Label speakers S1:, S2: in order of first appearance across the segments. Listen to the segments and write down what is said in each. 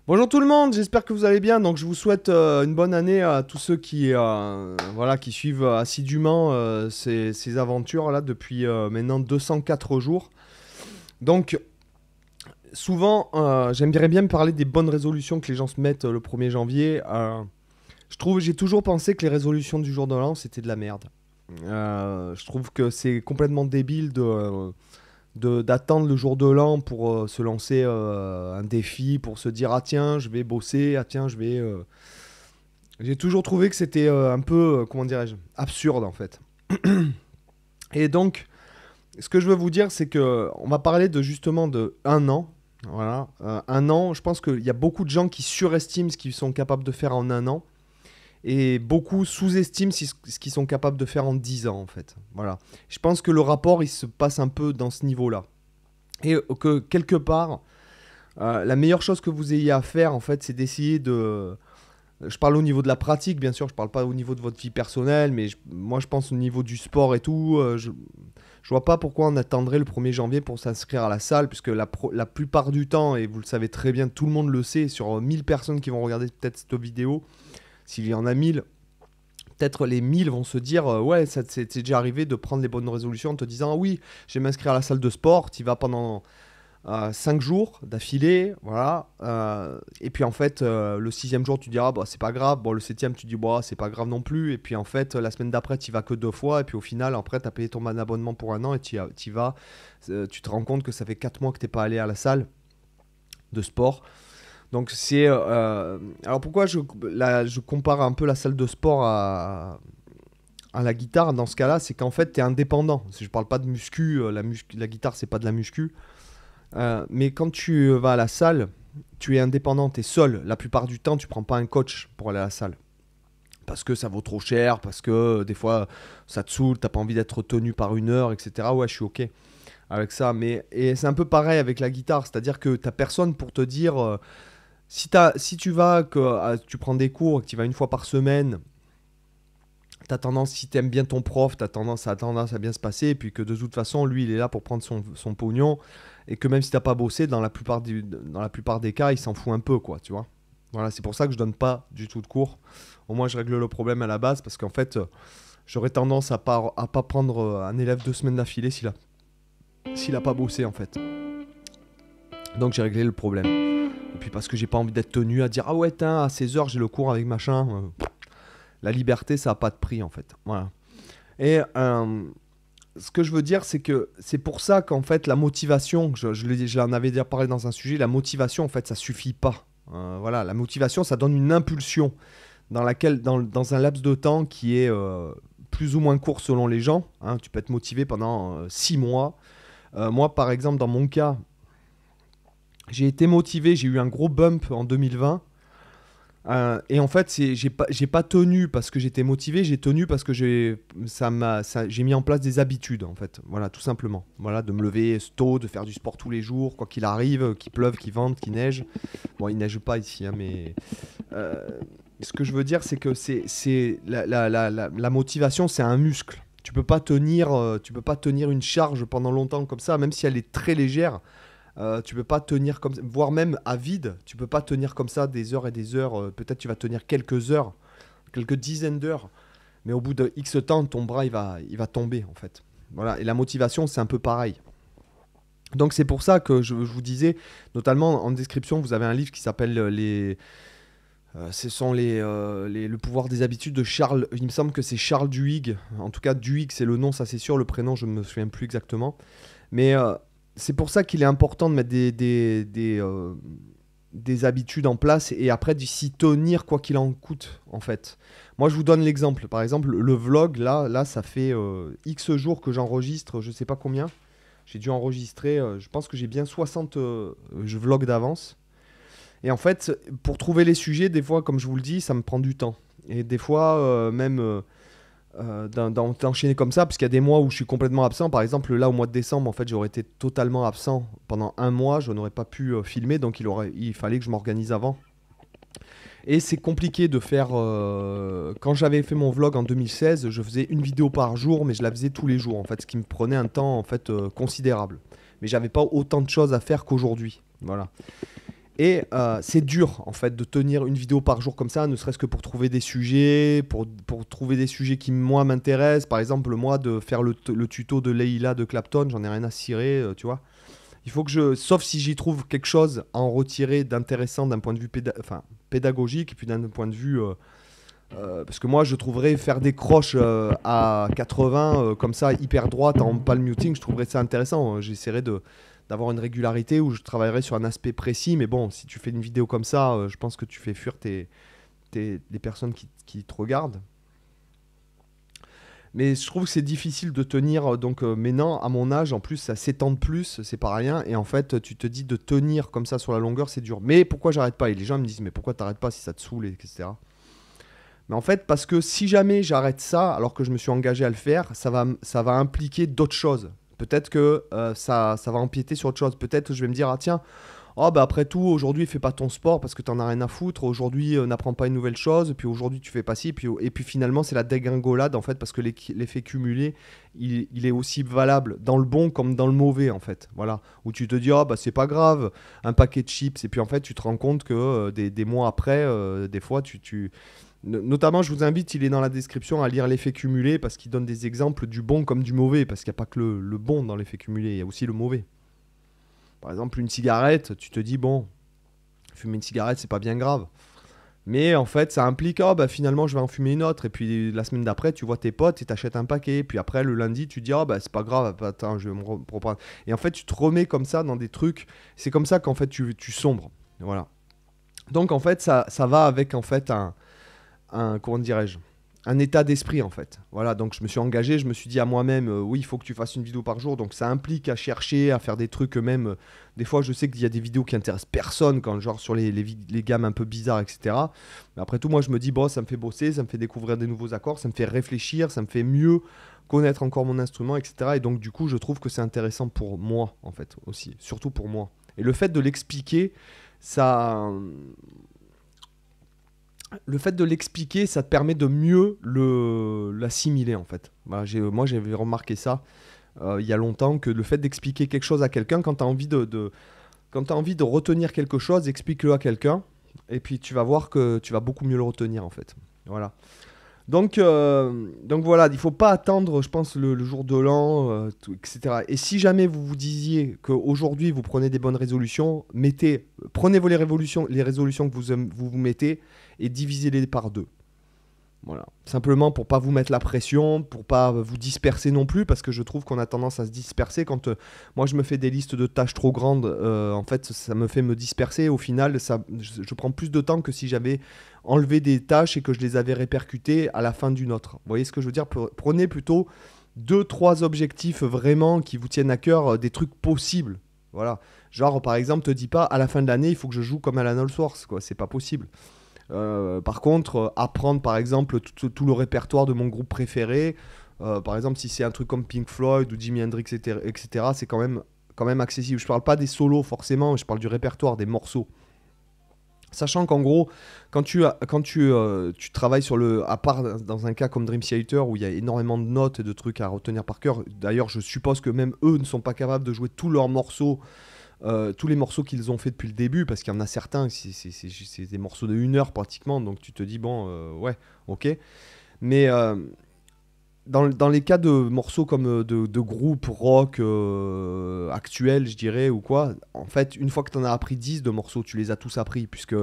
S1: Bonjour tout le monde, j'espère que vous allez bien. Donc je vous souhaite une bonne année à tous ceux qui, voilà, qui suivent assidûment ces aventures là depuis maintenant 204 jours. Donc souvent, j'aimerais bien me parler des bonnes résolutions que les gens se mettent le 1er janvier. J'ai toujours pensé que les résolutions du jour de l'an c'était de la merde. Je trouve que c'est complètement débile d'attendre le jour de l'an pour se lancer un défi, pour se dire ah tiens je vais bosser, ah tiens je vais... J'ai toujours trouvé que c'était un peu, comment dirais-je, absurde en fait. Et donc, ce que je veux vous dire, c'est que on va parler de justement de un an. Voilà, un an, je pense qu'il y a beaucoup de gens qui surestiment ce qu'ils sont capables de faire en un an. Et beaucoup sous-estiment ce qu'ils sont capables de faire en 10 ans en fait. Voilà. Je pense que le rapport il se passe un peu dans ce niveau-là. Et que quelque part, la meilleure chose que vous ayez à faire, en fait, c'est d'essayer de... Je parle au niveau de la pratique, bien sûr, je parle pas au niveau de votre vie personnelle, mais moi je pense au niveau du sport et tout. Je vois pas pourquoi on attendrait le 1er janvier pour s'inscrire à la salle, puisque la plupart du temps, et vous le savez très bien, tout le monde le sait, sur 1000 personnes qui vont regarder peut-être cette vidéo, s'il y en a 1000, peut-être les 1000 vont se dire ouais, ça c'est déjà arrivé de prendre les bonnes résolutions en te disant ah oui, je vais m'inscrire à la salle de sport, tu y vas pendant 5 jours d'affilée, voilà. Et puis en fait, le sixième jour, tu diras, bah, c'est pas grave. Bon, le septième, tu dis, bah, c'est pas grave non plus. Et puis en fait, la semaine d'après, tu y vas que 2 fois. Et puis au final, après, tu as payé ton abonnement pour un an et tu y vas. Tu te rends compte que ça fait 4 mois que t'es pas allé à la salle de sport. Donc c'est... alors pourquoi je compare un peu la salle de sport à la guitare dans ce cas-là, c'est qu'en fait, tu es indépendant. Je parle pas de muscu, la guitare, c'est pas de la muscu. Mais quand tu vas à la salle, tu es indépendant, tu es seul. La plupart du temps, tu prends pas un coach pour aller à la salle. Parce que ça vaut trop cher, parce que des fois ça te saoule, t'as pas envie d'être tenu par une heure, etc. Ouais, je suis ok avec ça. Et c'est un peu pareil avec la guitare, c'est-à-dire que t'as personne pour te dire si tu vas, tu prends des cours, que tu vas une fois par semaine, t'as tendance, si t'aimes bien ton prof, tendance à bien se passer, et puis que de toute façon, lui, il est là pour prendre son pognon, et que même si t'as pas bossé, dans la plupart des cas, il s'en fout un peu, quoi, tu vois. Voilà, c'est pour ça que je donne pas du tout de cours. Au moins, je règle le problème à la base, parce qu'en fait, j'aurais tendance à pas prendre un élève 2 semaines d'affilée s'il a pas bossé, en fait. Donc, j'ai réglé le problème. Et puis, parce que j'ai pas envie d'être tenu à dire, ah ouais, à 16 h j'ai le cours avec machin. La liberté, ça n'a pas de prix, en fait. Voilà. Et ce que je veux dire, c'est que c'est pour ça qu'en fait, la motivation, j'en avais déjà parlé dans un sujet, la motivation, en fait, ça suffit pas. Voilà, la motivation, ça donne une impulsion dans un laps de temps qui est plus ou moins court selon les gens. Hein. Tu peux être motivé pendant 6 mois. Moi, par exemple, dans mon cas, j'ai été motivé, j'ai eu un gros bump en 2020. Et en fait, j'ai pas tenu parce que j'étais motivé, j'ai tenu parce que j'ai mis en place des habitudes, en fait. Voilà, tout simplement. Voilà, de me lever tôt, de faire du sport tous les jours, quoi qu'il arrive, qu'il pleuve, qu'il vente, qu'il neige. Bon, il neige pas ici, hein, mais ce que je veux dire, c'est que la motivation, c'est un muscle. Tu peux pas tenir une charge pendant longtemps comme ça, même si elle est très légère. Tu peux pas tenir comme ça, voire même à vide, tu peux pas tenir comme ça des heures et des heures. Peut-être tu vas tenir quelques heures, quelques dizaines d'heures, mais au bout de X temps, ton bras il va tomber en fait. Voilà, et la motivation c'est un peu pareil. Donc c'est pour ça que je vous disais, notamment en description, vous avez un livre qui s'appelle le pouvoir des habitudes de Charles. Il me semble que c'est Charles Duhigg. En tout cas, Duhigg c'est le nom, ça c'est sûr. Le prénom, je ne me souviens plus exactement. Mais c'est pour ça qu'il est important de mettre des habitudes en place et après d'y s'y tenir quoi qu'il en coûte en fait. Moi je vous donne l'exemple. Par exemple le vlog là ça fait X jours que j'enregistre, je sais pas combien. J'ai dû enregistrer, je pense que j'ai bien 60 vlogs d'avance. Et en fait pour trouver les sujets des fois comme je vous le dis ça me prend du temps. Et des fois même... d'enchaîner comme ça, parce qu'il y a des mois où je suis complètement absent. Par exemple, là, au mois de décembre, en fait, j'aurais été totalement absent pendant un mois. Je n'aurais pas pu filmer, donc il fallait que je m'organise avant. Et c'est compliqué de faire... quand j'avais fait mon vlog en 2016, je faisais une vidéo par jour, mais je la faisais tous les jours, en fait, ce qui me prenait un temps, en fait, considérable. Mais j'avais pas autant de choses à faire qu'aujourd'hui. Voilà. Et c'est dur en fait de tenir une vidéo par jour comme ça, ne serait-ce que pour trouver des sujets, pour trouver des sujets qui moi m'intéressent. Par exemple, moi de faire le tuto de Leila de Clapton, j'en ai rien à cirer, tu vois. Il faut que sauf si j'y trouve quelque chose à en retirer d'intéressant d'un point de vue enfin, pédagogique, et puis d'un point de vue... parce que moi, je trouverais faire des croches à 80, comme ça, hyper droite, en palm muting, je trouverais ça intéressant. J'essaierais d'avoir une régularité où je travaillerais sur un aspect précis. Mais bon, si tu fais une vidéo comme ça, je pense que tu fais fuir les personnes qui te regardent. Mais je trouve que c'est difficile de tenir. Donc maintenant, à mon âge, en plus, ça 7 ans de plus, c'est pas rien. Et en fait, tu te dis de tenir comme ça sur la longueur, c'est dur. Mais pourquoi j'arrête pas? Et les gens me disent, mais pourquoi t'arrêtes pas si ça te saoule, etc. Mais en fait, parce que si jamais j'arrête ça, alors que je me suis engagé à le faire, ça va impliquer d'autres choses. Peut-être que ça va empiéter sur autre chose. Peut-être que je vais me dire, ah tiens, oh, bah après tout, aujourd'hui, fais pas ton sport parce que t'en as rien à foutre. Aujourd'hui, n'apprends pas une nouvelle chose. Puis aujourd'hui, tu fais pas ci. Et puis finalement, c'est la dégringolade, en fait, parce que l'effet cumulé, il est aussi valable dans le bon comme dans le mauvais, en fait. Voilà. Où tu te dis, ah bah c'est pas grave, un paquet de chips. Et puis en fait, tu te rends compte que des mois après, des fois, notamment, je vous invite, il est dans la description, à lire l'effet cumulé parce qu'il donne des exemples du bon comme du mauvais. Parce qu'il n'y a pas que le bon dans l'effet cumulé, il y a aussi le mauvais. Par exemple, une cigarette, tu te dis, bon, fumer une cigarette, c'est pas bien grave. Mais en fait, ça implique, oh, bah, finalement, je vais en fumer une autre. Et puis la semaine d'après, tu vois tes potes et t'achètes un paquet. Puis après, le lundi, tu te dis, oh, bah, c'est pas grave, attends, je vais me reprendre. Et en fait, tu te remets comme ça dans des trucs. C'est comme ça qu'en fait, tu sombres. Voilà. Donc, en fait, ça va avec, en fait, comment dirais-je, un état d'esprit en fait. Voilà, donc je me suis engagé, je me suis dit à moi-même, oui, il faut que tu fasses une vidéo par jour, donc ça implique à chercher, à faire des trucs même. Des fois, je sais qu'il y a des vidéos qui intéressent personne, quand genre sur les gammes un peu bizarres, etc. Mais après tout, moi, je me dis, bon, ça me fait bosser, ça me fait découvrir des nouveaux accords, ça me fait réfléchir, ça me fait mieux connaître encore mon instrument, etc. Et donc, du coup, je trouve que c'est intéressant pour moi, en fait, aussi, surtout pour moi. Et le fait de l'expliquer, ça, le fait de l'expliquer, ça te permet de mieux l'assimiler en fait. Voilà, moi j'avais remarqué ça il y a longtemps, que le fait d'expliquer quelque chose à quelqu'un, quand tu as envie quand tu envie de retenir quelque chose, explique-le à quelqu'un, et puis tu vas voir que tu vas beaucoup mieux le retenir en fait. Voilà. Donc voilà, il faut pas attendre, je pense, le jour de l'an, etc. Et si jamais vous vous disiez qu'aujourd'hui vous prenez des bonnes résolutions, prenez les résolutions que vous mettez et divisez-les par deux. Voilà. Simplement pour pas vous mettre la pression, pour pas vous disperser non plus, parce que je trouve qu'on a tendance à se disperser quand moi je me fais des listes de tâches trop grandes. En fait, ça me fait me disperser. Au final, je prends plus de temps que si j'avais enlevé des tâches et que je les avais répercutées à la fin d'une autre. Vous voyez ce que je veux dire? Prenez plutôt 2-3 objectifs vraiment qui vous tiennent à cœur, des trucs possibles. Voilà. Genre, par exemple, te dis pas à la fin de l'année, il faut que je joue comme Alan Allsworth, quoi. C'est pas possible. Par contre, apprendre par exemple tout le répertoire de mon groupe préféré, par exemple si c'est un truc comme Pink Floyd ou Jimi Hendrix, etc., c'est quand même accessible. Je parle pas des solos forcément, je parle du répertoire, des morceaux. Sachant qu'en gros, quand tu travailles à part dans un cas comme Dream Theater où il y a énormément de notes et de trucs à retenir par cœur, d'ailleurs je suppose que même eux ne sont pas capables de jouer tous leurs morceaux, tous les morceaux qu'ils ont fait depuis le début, parce qu'il y en a certains, c'est des morceaux de 1 heure pratiquement, donc tu te dis, bon, ouais, ok. Mais dans les cas de morceaux comme de groupes rock actuels, je dirais, ou quoi, en fait, une fois que tu en as appris 10 de morceaux, tu les as tous appris, puisque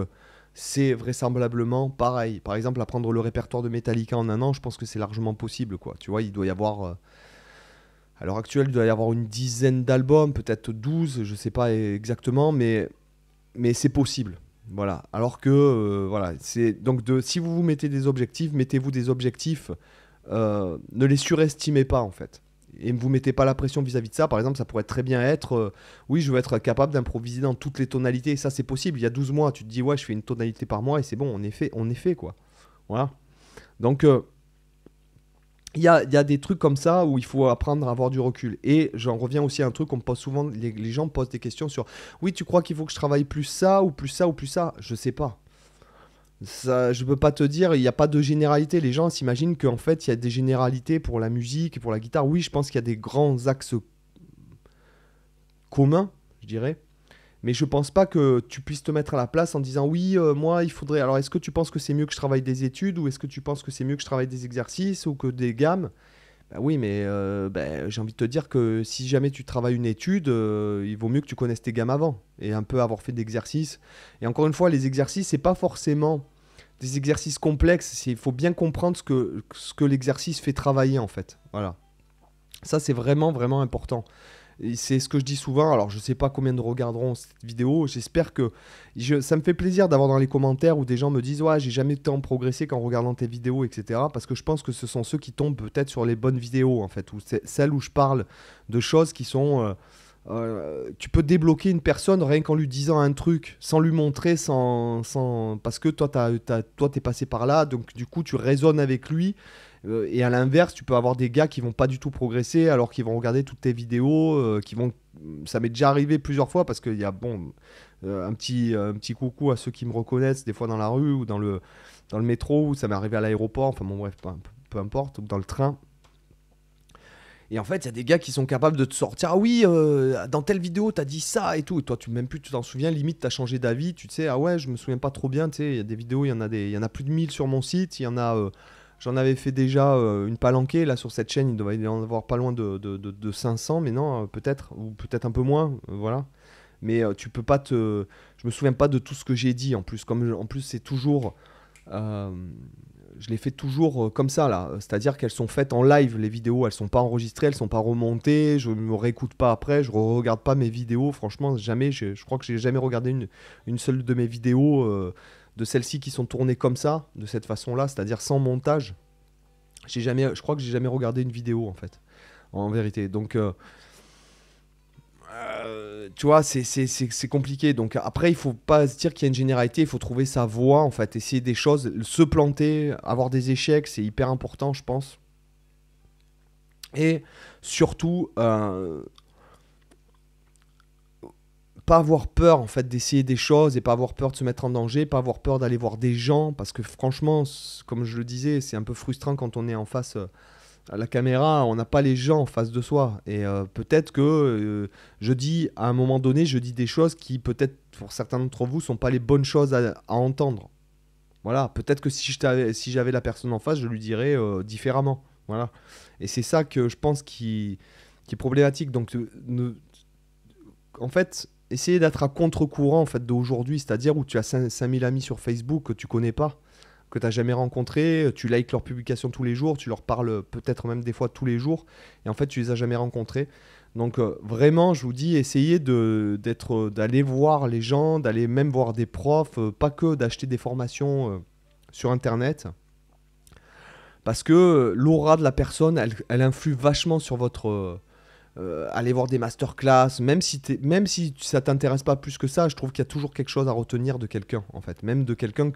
S1: c'est vraisemblablement pareil. Par exemple, apprendre le répertoire de Metallica en 1 an, je pense que c'est largement possible, quoi. Tu vois, il doit y avoir... à l'heure actuelle, il doit y avoir une dizaine d'albums, peut-être 12, je sais pas exactement, mais c'est possible. Voilà. Alors que, voilà, donc si vous vous mettez des objectifs, mettez-vous des objectifs, ne les surestimez pas en fait. Et ne vous mettez pas la pression vis-à-vis de ça. Par exemple, ça pourrait très bien être, oui, je veux être capable d'improviser dans toutes les tonalités. Et ça, c'est possible. Il y a 12 mois, tu te dis, ouais, je fais une tonalité par mois et c'est bon, on est fait, quoi. Voilà. Donc, il y a des trucs comme ça où il faut apprendre à avoir du recul. Et j'en reviens aussi à un truc qu'on me pose souvent, les gens me posent des questions sur, oui, tu crois qu'il faut que je travaille plus ça ou plus ça ou plus ça? Je sais pas. Ça, je peux pas te dire, il n'y a pas de généralité. Les gens s'imaginent qu'en fait, il y a des généralités pour la musique et pour la guitare. Oui, je pense qu'il y a des grands axes communs, je dirais. Mais je pense pas que tu puisses te mettre à la place en disant oui, moi, il faudrait. Alors, est-ce que tu penses que c'est mieux que je travaille des études ou est-ce que tu penses que c'est mieux que je travaille des exercices ou que des gammes? Bah oui, mais j'ai envie de te dire que si jamais tu travailles une étude, il vaut mieux que tu connaisses tes gammes avant et un peu avoir fait d'exercices. Et encore une fois, les exercices, c'est pas forcément des exercices complexes. Il faut bien comprendre ce que l'exercice fait travailler en fait. Voilà. Ça, c'est vraiment, vraiment important. Et c'est ce que je dis souvent. Alors, je sais pas combien de regarderont cette vidéo. J'espère que. Ça me fait plaisir d'avoir dans les commentaires où des gens me disent ouais, j'ai jamais tant progressé qu'en regardant tes vidéos, etc. Parce que je pense que ce sont ceux qui tombent peut-être sur les bonnes vidéos, en fait. Ou celles où je parle de choses qui sont. Tu peux débloquer une personne rien qu'en lui disant un truc, sans lui montrer, parce que toi, t'es passé par là. Donc, du coup, tu raisonnes avec lui. Et à l'inverse, tu peux avoir des gars qui vont pas du tout progresser alors qu'ils vont regarder toutes tes vidéos, ça m'est déjà arrivé plusieurs fois parce qu'il y a un petit coucou à ceux qui me reconnaissent des fois dans la rue ou dans le métro ou ça m'est arrivé à l'aéroport, enfin bon bref, peu importe, ou dans le train. Et en fait, il y a des gars qui sont capables de te sortir ah oui, dans telle vidéo, t'as dit ça et tout. Et toi, même plus, tu t'en souviens, limite, t'as changé d'avis. Tu sais, ah ouais, je me souviens pas trop bien. Tu sais, il y a des vidéos, il y en a plus de 1000 sur mon site. Il y en a. J'en avais fait déjà une palanquée là sur cette chaîne, il doit y en avoir pas loin de 500, mais non, peut-être, ou peut-être un peu moins, voilà. Mais tu peux pas te. Je me souviens pas de tout ce que j'ai dit en plus, en plus c'est toujours. euh, je les fais toujours comme ça là, c'est-à-dire qu'elles sont faites en live, les vidéos, elles sont pas enregistrées, elles sont pas remontées, je me réécoute pas après, je regarde pas mes vidéos, franchement, jamais, je crois que j'ai jamais regardé une seule de mes vidéos. De celles-ci qui sont tournées comme ça, de cette façon-là, c'est-à-dire sans montage. Je crois que j'ai jamais regardé une vidéo en fait, en vérité. Donc, tu vois, c'est compliqué. Donc après, il faut pas se dire qu'il y a une généralité, il faut trouver sa voie en fait, essayer des choses, se planter, avoir des échecs, c'est hyper important, je pense. Et surtout, pas avoir peur en fait d'essayer des choses et pas avoir peur de se mettre en danger, pas avoir peur d'aller voir des gens parce que franchement, comme je le disais, c'est un peu frustrant quand on est en face à la caméra, on n'a pas les gens en face de soi et peut-être que je dis à un moment donné, je dis des choses qui peut-être pour certains d'entre vous sont pas les bonnes choses à entendre. Voilà, peut-être que si j'avais la personne en face, je lui dirais différemment. Voilà. Et c'est ça que je pense qui est problématique. Donc en fait, essayer d'être à contre-courant en fait d'aujourd'hui, c'est-à-dire où tu as 5000 amis sur Facebook que tu connais pas, que tu n'as jamais rencontrés, tu likes leurs publications tous les jours, tu leur parles peut-être même des fois tous les jours, et en fait tu les as jamais rencontrés. Donc vraiment, je vous dis, essayez d'aller voir les gens, d'aller même voir des profs, pas que d'acheter des formations sur Internet, parce que l'aura de la personne, elle influe vachement sur votre aller voir des masterclass, même si ça t'intéresse pas plus que ça, je trouve qu'il y a toujours quelque chose à retenir de quelqu'un, en fait. Même de quelqu'un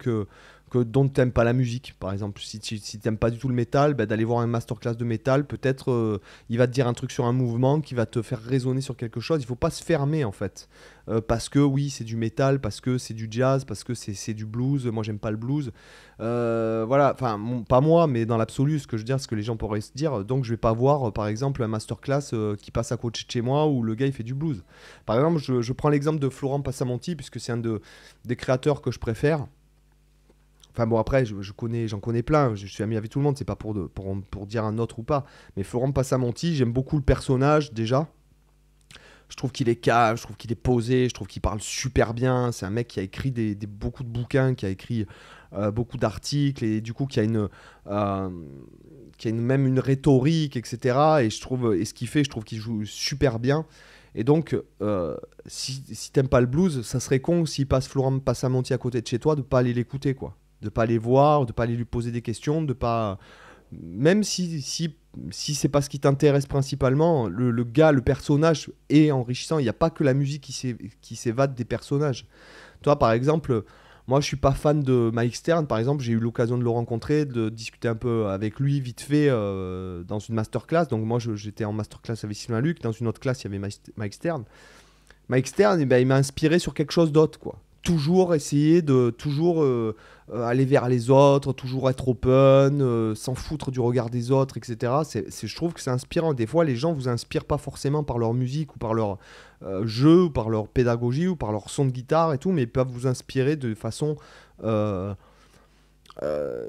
S1: dont t'aimes pas la musique, par exemple. Si t'aimes pas du tout le métal, bah, d'aller voir un masterclass de métal, peut-être il va te dire un truc sur un mouvement qui va te faire résonner sur quelque chose. Il faut pas se fermer, en fait. Parce que oui, c'est du métal, parce que c'est du jazz, parce que c'est du blues. Moi, j'aime pas le blues. Voilà, enfin, pas moi, mais dans l'absolu, ce que je veux dire, ce que les gens pourraient se dire. Donc, je vais pas voir, par exemple, un masterclass qui passe à côté de chez moi où le gars il fait du blues. Par exemple, je prends l'exemple de Florent Passamonti, puisque c'est des créateurs que je préfère. Enfin bon, après, j'en connais plein, je suis ami avec tout le monde, c'est pas pour dire un autre ou pas. Mais Florent Passamonti, j'aime beaucoup le personnage déjà. Je trouve qu'il est calme, je trouve qu'il est posé, je trouve qu'il parle super bien. C'est un mec qui a écrit beaucoup de bouquins, qui a écrit beaucoup d'articles et du coup euh, qui a même une rhétorique, etc. Et ce qu'il fait, je trouve qu'il joue super bien. Et donc, si t'aimes pas le blues, ça serait con s'il passe Florent Passamonti à côté de chez toi, de pas aller l'écouter, quoi. De pas aller voir, de pas aller lui poser des questions, de pas. Même si c'est pas ce qui t'intéresse principalement, le gars, le personnage est enrichissant. Il n'y a pas que la musique qui s'évade des personnages. Toi, par exemple, moi, je suis pas fan de Mike Stern. Par exemple, j'ai eu l'occasion de le rencontrer, de discuter un peu avec lui vite fait dans une masterclass. Donc moi, j'étais en masterclass avec Sylvain Luc. Dans une autre classe, il y avait Mike Stern. Mike Stern, eh ben, il m'a inspiré sur quelque chose d'autre, quoi. toujours essayer de toujours aller vers les autres, toujours être open, s'en foutre du regard des autres, etc. Je trouve que c'est inspirant. Des fois, les gens vous inspirent pas forcément par leur musique ou par leur jeu, ou par leur pédagogie, ou par leur son de guitare et tout, mais ils peuvent vous inspirer euh,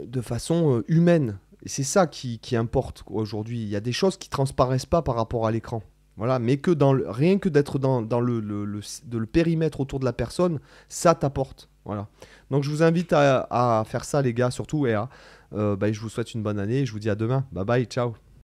S1: de façon humaine. Et c'est ça qui importe quoi, aujourd'hui. Il y a des choses qui transparaissent pas par rapport à l'écran. Voilà, mais que rien que d'être dans le périmètre autour de la personne, ça t'apporte. Voilà. Donc je vous invite à faire ça, les gars, surtout. Et je vous souhaite une bonne année. Et je vous dis à demain. Bye bye, ciao.